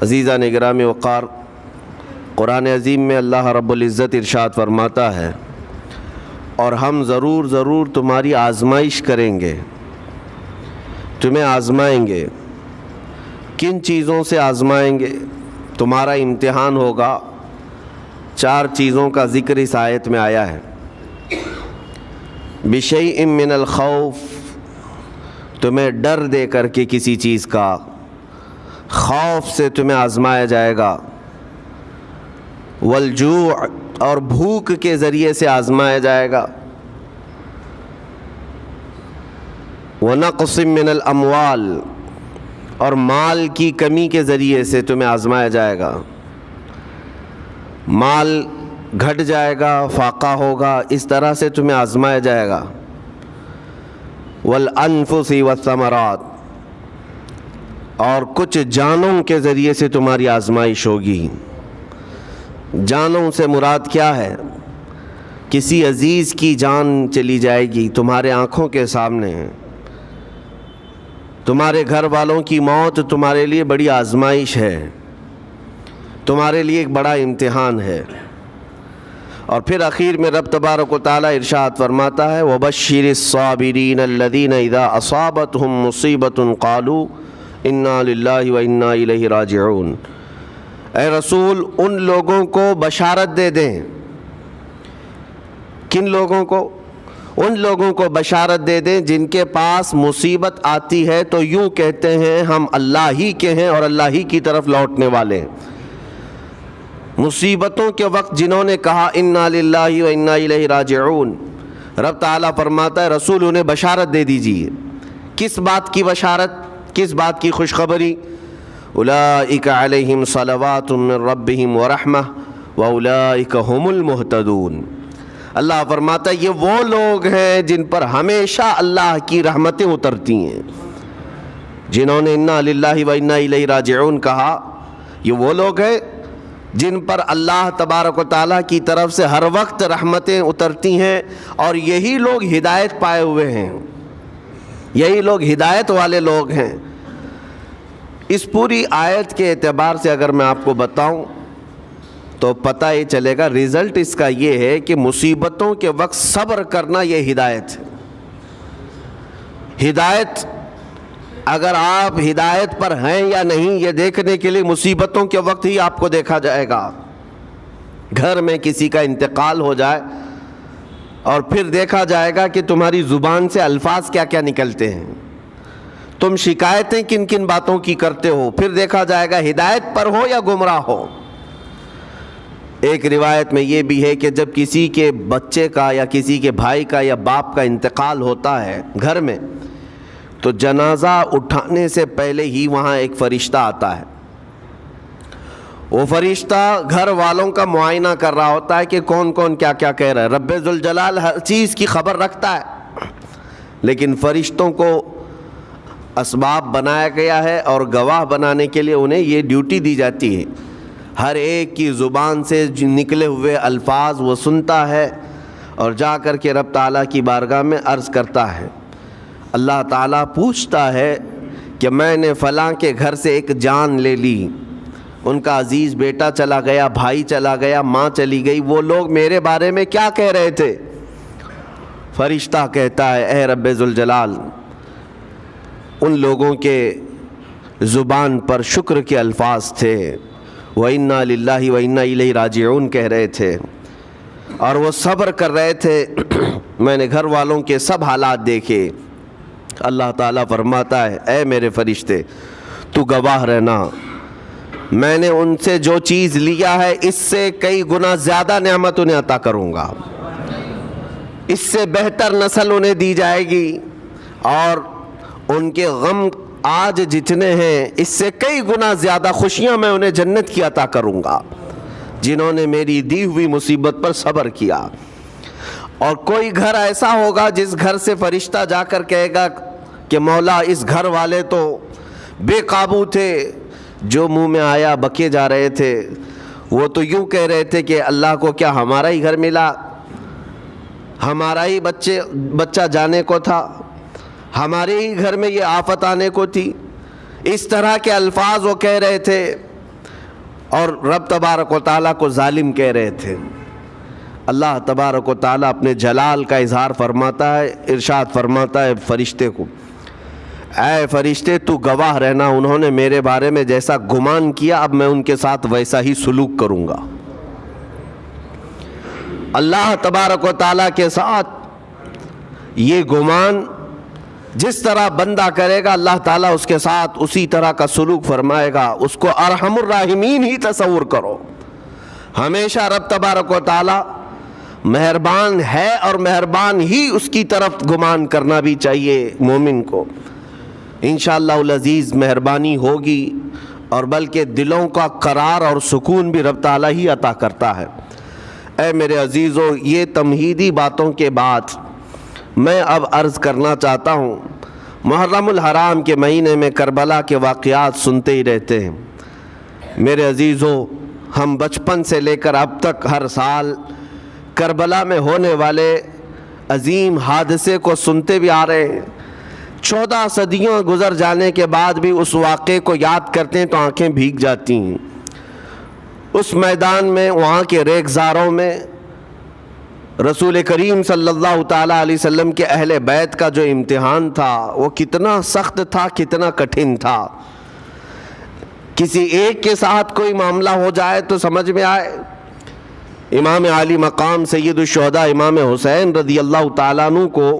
عزیزان گرامی وقار، قرآن عظیم میں اللہ رب العزت ارشاد فرماتا ہے، اور ہم ضرور تمہاری آزمائش کریں گے، تمہیں آزمائیں گے۔ کن چیزوں سے آزمائیں گے؟ تمہارا امتحان ہوگا۔ 4 چیزوں کا ذکر اس آیت میں آیا ہے۔ بشیء من الخوف، تمہیں ڈر دے کر کے کسی چیز کا، خوف سے تمہیں آزمایا جائے گا۔ والجوع، اور بھوک کے ذریعے سے آزمایا جائے گا۔ ونقص من الاموال، اور مال کی کمی کے ذریعے سے تمہیں آزمایا جائے گا۔ مال گھٹ جائے گا، فاقہ ہوگا، اس طرح سے تمہیں آزمایا جائے گا۔ والانفس والثمرات، اور کچھ جانوں کے ذریعے سے تمہاری آزمائش ہوگی۔ جانوں سے مراد کیا ہے؟ کسی عزیز کی جان چلی جائے گی تمہارے آنکھوں کے سامنے، تمہارے گھر والوں کی موت تمہارے لیے بڑی آزمائش ہے، تمہارے لیے ایک بڑا امتحان ہے۔ اور پھر آخر میں رب تبارک و تعالیٰ ارشاد فرماتا ہے، وَبَشِّرِ الصَّابِرِينَ الَّذِينَ إِذَا أَصَابَتْهُمْ مُصِيبَةٌ قَالُوا إِنَّا لِلَّهِ وَإِنَّا إِلَيْهِ رَاجِعُونَ۔ اے رسول، ان لوگوں کو بشارت دے دیں۔ کن لوگوں کو؟ ان لوگوں کو بشارت دے دیں جن کے پاس مصیبت آتی ہے تو یوں کہتے ہیں ہم اللہ ہی کے ہیں اور اللہ ہی کی طرف لوٹنے والے ہیں۔ مصیبتوں کے وقت جنہوں نے کہا انا للہ و انا الیہ راجعون، رب تعالیٰ فرماتا ہے رسول انہیں بشارت دے دیجیے۔ کس بات کی بشارت؟ کس بات کی خوشخبری؟ اولئک علیہم صلوات من ربہم ورحمہ واولئک هم المہتدون۔ اللہ فرماتا ہے یہ وہ لوگ ہیں جن پر ہمیشہ اللہ کی رحمتیں اترتی ہیں۔ جنہوں نے انا للہ و انا الیہ راجعون کہا، یہ وہ لوگ ہیں جن پر اللہ تبارک و تعالیٰ کی طرف سے ہر وقت رحمتیں اترتی ہیں، اور یہی لوگ ہدایت پائے ہوئے ہیں، یہی لوگ ہدایت والے لوگ ہیں۔ اس پوری آیت کے اعتبار سے اگر میں آپ کو بتاؤں تو پتہ یہ چلے گا، رزلٹ اس کا یہ ہے کہ مصیبتوں کے وقت صبر کرنا یہ ہدایت ہے۔ ہدایت، اگر آپ ہدایت پر ہیں یا نہیں یہ دیکھنے کے لیے مصیبتوں کے وقت ہی آپ کو دیکھا جائے گا۔ گھر میں کسی کا انتقال ہو جائے اور پھر دیکھا جائے گا کہ تمہاری زبان سے الفاظ کیا کیا نکلتے ہیں، تم شکایتیں کن کن باتوں کی کرتے ہو، پھر دیکھا جائے گا ہدایت پر ہو یا گمراہ ہو۔ ایک روایت میں یہ بھی ہے کہ جب کسی کے بچے کا یا کسی کے بھائی کا یا باپ کا انتقال ہوتا ہے گھر میں، تو جنازہ اٹھانے سے پہلے ہی وہاں ایک فرشتہ آتا ہے۔ وہ فرشتہ گھر والوں کا معائنہ کر رہا ہوتا ہے کہ کون کون کیا کیا کہہ رہا ہے۔ رب ذوالجلال ہر چیز کی خبر رکھتا ہے، لیکن فرشتوں کو اسباب بنایا گیا ہے اور گواہ بنانے کے لیے انہیں یہ ڈیوٹی دی جاتی ہے۔ ہر ایک کی زبان سے نکلے ہوئے الفاظ وہ سنتا ہے اور جا کر کے رب تعالیٰ کی بارگاہ میں عرض کرتا ہے۔ اللہ تعالیٰ پوچھتا ہے کہ میں نے فلاں کے گھر سے ایک جان لے لی، ان کا عزیز بیٹا چلا گیا، بھائی چلا گیا، ماں چلی گئی، وہ لوگ میرے بارے میں کیا کہہ رہے تھے؟ فرشتہ کہتا ہے اے رب ذوالجلال، ان لوگوں کے زبان پر شکر کے الفاظ تھے، وَإِنَّا لِلَّهِ وَإِنَّا إِلَيْهِ راجعون کہہ رہے تھے، اور وہ صبر کر رہے تھے۔ میں نے گھر والوں کے سب حالات دیکھے۔ اللہ تعالیٰ فرماتا ہے اے میرے فرشتے تو گواہ رہنا، میں نے ان سے جو چیز لیا ہے اس سے کئی گنا زیادہ نعمت انہیں عطا کروں گا، اس سے بہتر نسل انہیں دی جائے گی، اور ان کے غم آج جتنے ہیں اس سے کئی گنا زیادہ خوشیاں میں انہیں جنت کی عطا کروں گا، جنہوں نے میری دی ہوئی مصیبت پر صبر کیا۔ اور کوئی گھر ایسا ہوگا جس گھر سے فرشتہ جا کر کہے گا کہ مولا اس گھر والے تو بے قابو تھے، جو منہ میں آیا بکے جا رہے تھے، وہ تو یوں کہہ رہے تھے کہ اللہ کو کیا ہمارا ہی گھر ملا، ہمارا ہی بچہ جانے کو تھا، ہمارے ہی گھر میں یہ آفت آنے کو تھی۔ اس طرح کے الفاظ وہ کہہ رہے تھے۔ اور رب تبارک و تعالیٰ کو ظالم کہہ رہے تھے۔ اللہ تبارک و تعالیٰ اپنے جلال کا اظہار فرماتا ہے، ارشاد فرماتا ہے فرشتے کو، اے فرشتے تو گواہ رہنا، انہوں نے میرے بارے میں جیسا گمان کیا اب میں ان کے ساتھ ویسا ہی سلوک کروں گا۔ اللہ تبارک و تعالیٰ کے ساتھ یہ گمان جس طرح بندہ کرے گا اللہ تعالیٰ اس کے ساتھ اسی طرح کا سلوک فرمائے گا۔ اس کو ارحم الراحمین ہی تصور کرو۔ ہمیشہ رب تبارک و تعالیٰ مہربان ہے اور مہربان ہی اس کی طرف گمان کرنا بھی چاہیے مومن کو۔ انشاءاللہ العزیز مہربانی ہوگی، اور بلکہ دلوں کا قرار اور سکون بھی رب تعالیٰ ہی عطا کرتا ہے۔ اے میرے عزیزو، یہ تمہیدی باتوں کے بعد میں اب عرض کرنا چاہتا ہوں، محرم الحرام کے مہینے میں کربلا کے واقعات سنتے ہی رہتے ہیں۔ میرے عزیزو، ہم بچپن سے لے کر اب تک ہر سال کربلا میں ہونے والے عظیم حادثے کو سنتے بھی آ رہے ہیں۔ 14 صدیوں گزر جانے کے بعد بھی اس واقعے کو یاد کرتے ہیں تو آنکھیں بھیگ جاتی ہیں۔ اس میدان میں، وہاں کے ریگزاروں میں رسول کریم صلی اللہ تعالیٰ علیہ وسلم کے اہل بیت کا جو امتحان تھا وہ کتنا سخت تھا، کتنا کٹھن تھا۔ کسی ایک کے ساتھ کوئی معاملہ ہو جائے تو سمجھ میں آئے، امام عالی مقام سید الشہداء امام حسین رضی اللہ تعالیٰ عنہ کو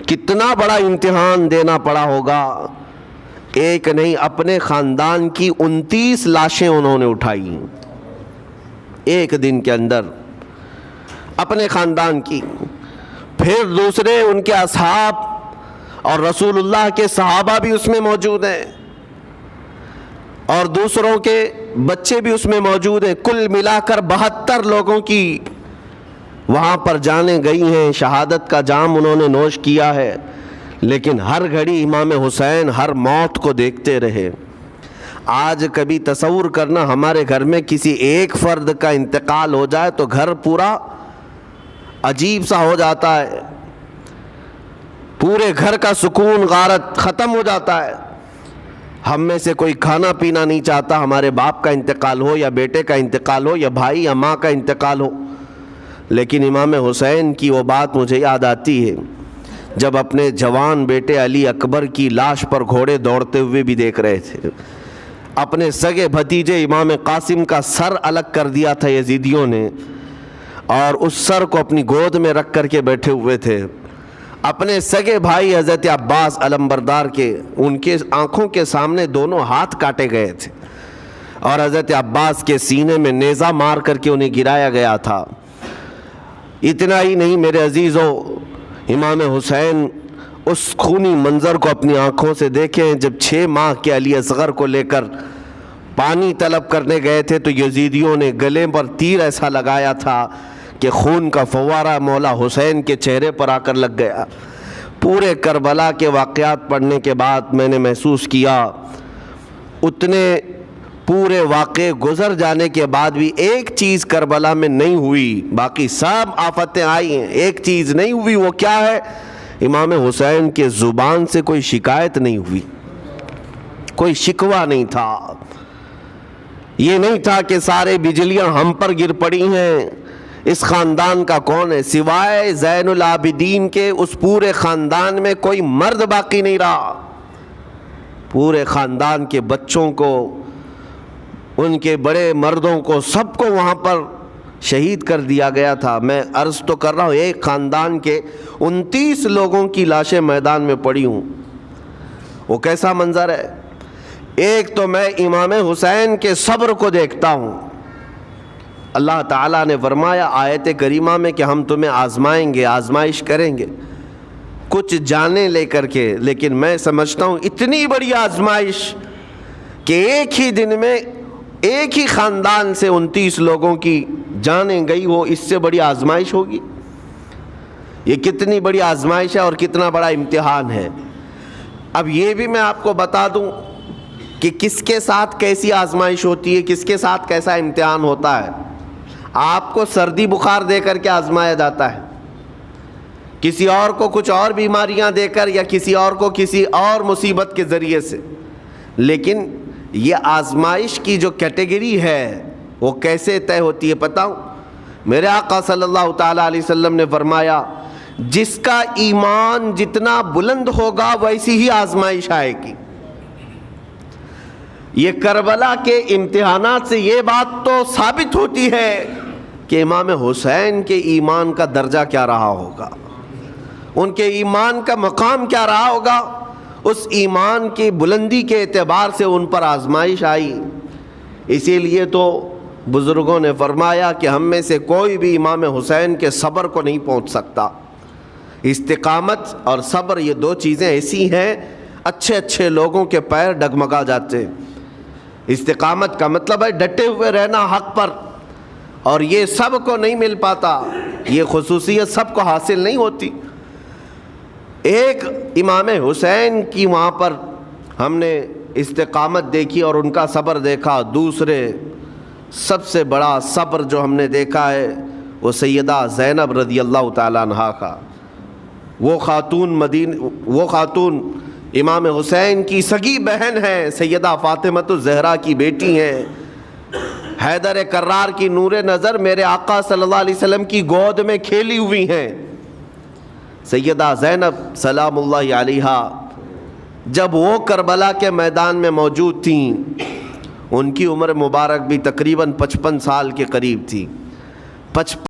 کتنا بڑا امتحان دینا پڑا ہوگا۔ ایک نہیں، اپنے خاندان کی 29 لاشیں انہوں نے اٹھائی ایک دن کے اندر، اپنے خاندان کی۔ پھر دوسرے ان کے اصحاب اور رسول اللہ کے صحابہ بھی اس میں موجود ہیں، اور دوسروں کے بچے بھی اس میں موجود ہیں۔ کل ملا کر 72 لوگوں کی وہاں پر جانیں گئی ہیں، شہادت کا جام انہوں نے نوش کیا ہے، لیکن ہر گھڑی امام حسین ہر موت کو دیکھتے رہے۔ آج کبھی تصور کرنا، ہمارے گھر میں کسی ایک فرد کا انتقال ہو جائے تو گھر پورا عجیب سا ہو جاتا ہے، پورے گھر کا سکون غارت ختم ہو جاتا ہے۔ ہم میں سے کوئی کھانا پینا نہیں چاہتا، ہمارے باپ کا انتقال ہو یا بیٹے کا انتقال ہو یا بھائی یا ماں کا انتقال ہو۔ لیکن امام حسین کی وہ بات مجھے یاد آتی ہے جب اپنے جوان بیٹے علی اکبر کی لاش پر گھوڑے دوڑتے ہوئے بھی دیکھ رہے تھے۔ اپنے سگے بھتیجے امام قاسم کا سر الگ کر دیا تھا یزیدیوں نے، اور اس سر کو اپنی گود میں رکھ کر کے بیٹھے ہوئے تھے۔ اپنے سگے بھائی حضرت عباس علمبردار کے، ان کے آنکھوں کے سامنے دونوں ہاتھ کاٹے گئے تھے، اور حضرت عباس کے سینے میں نیزہ مار کر کے انہیں گرایا گیا تھا۔ اتنا ہی نہیں میرے عزیزو، امام حسین اس خونی منظر کو اپنی آنکھوں سے دیکھیں جب 6 ماہ کے علی اصغر کو لے کر پانی طلب کرنے گئے تھے تو یزیدیوں نے گلے پر تیر ایسا لگایا تھا کہ خون کا فوارہ مولا حسین کے چہرے پر آ کر لگ گیا۔ پورے کربلا کے واقعات پڑھنے کے بعد میں نے محسوس کیا، اتنے پورے واقعے گزر جانے کے بعد بھی ایک چیز کربلا میں نہیں ہوئی، باقی سب آفتیں آئی ہیں، ایک چیز نہیں ہوئی۔ وہ کیا ہے؟ امام حسین کے زبان سے کوئی شکایت نہیں ہوئی، کوئی شکوہ نہیں تھا۔ یہ نہیں تھا کہ سارے بجلیاں ہم پر گر پڑی ہیں، اس خاندان کا کون ہے؟ سوائے زین العابدین کے اس پورے خاندان میں کوئی مرد باقی نہیں رہا۔ پورے خاندان کے بچوں کو، ان کے بڑے مردوں کو، سب کو وہاں پر شہید کر دیا گیا تھا۔ میں عرض تو کر رہا ہوں، ایک خاندان کے 29 لوگوں کی لاشیں میدان میں پڑی ہوں، وہ کیسا منظر ہے۔ ایک تو میں امام حسین کے صبر کو دیکھتا ہوں۔ اللہ تعالیٰ نے فرمایا آیت کریمہ میں کہ ہم تمہیں آزمائیں گے، آزمائش کریں گے، کچھ جانیں لے کر کے، لیکن میں سمجھتا ہوں اتنی بڑی آزمائش کہ ایک ہی دن میں ایک ہی خاندان سے 29 لوگوں کی جانیں گئی ہو، اس سے بڑی آزمائش ہوگی؟ یہ کتنی بڑی آزمائش ہے اور کتنا بڑا امتحان ہے۔ اب یہ بھی میں آپ کو بتا دوں کہ کس کے ساتھ کیسی آزمائش ہوتی ہے، کس کے ساتھ کیسا امتحان ہوتا ہے۔ آپ کو سردی بخار دے کر کے آزمایا جاتا ہے، کسی اور کو کچھ اور بیماریاں دے کر، یا کسی اور کو کسی اور مصیبت کے ذریعے سے۔ لیکن یہ آزمائش کی جو کیٹیگری ہے وہ کیسے طے ہوتی ہے بتاؤں؟ میرے آقا صلی اللہ تعالیٰ علیہ وسلم نے فرمایا جس کا ایمان جتنا بلند ہوگا ویسی ہی آزمائش آئے گی۔ یہ کربلا کے امتحانات سے یہ بات تو ثابت ہوتی ہے کہ امام حسین کے ایمان کا درجہ کیا رہا ہوگا، ان کے ایمان کا مقام کیا رہا ہوگا۔ اس ایمان کی بلندی کے اعتبار سے ان پر آزمائش آئی۔ اسی لیے تو بزرگوں نے فرمایا کہ ہم میں سے کوئی بھی امام حسین کے صبر کو نہیں پہنچ سکتا۔ استقامت اور صبر یہ دو چیزیں ایسی ہیں اچھے اچھے لوگوں کے پیر ڈگمگا جاتے۔ استقامت کا مطلب ہے ڈٹے ہوئے رہنا حق پر، اور یہ سب کو نہیں مل پاتا، یہ خصوصیت سب کو حاصل نہیں ہوتی۔ ایک امام حسین کی وہاں پر ہم نے استقامت دیکھی اور ان کا صبر دیکھا۔ دوسرے سب سے بڑا صبر جو ہم نے دیکھا ہے وہ سیدہ زینب رضی اللہ تعالیٰ عنہا کا۔ وہ خاتون امام حسین کی سگی بہن ہیں، سیدہ فاطمۃ الزہرا کی بیٹی ہیں، حیدر کرار کی نور نظر میرے آقا صلی اللہ علیہ وسلم کی گود میں کھیلی ہوئی ہیں۔ سیدہ زینب سلام اللہ علیہا جب وہ کربلا کے میدان میں موجود تھیں، ان کی عمر مبارک بھی تقریباً 55 سال کے قریب تھی۔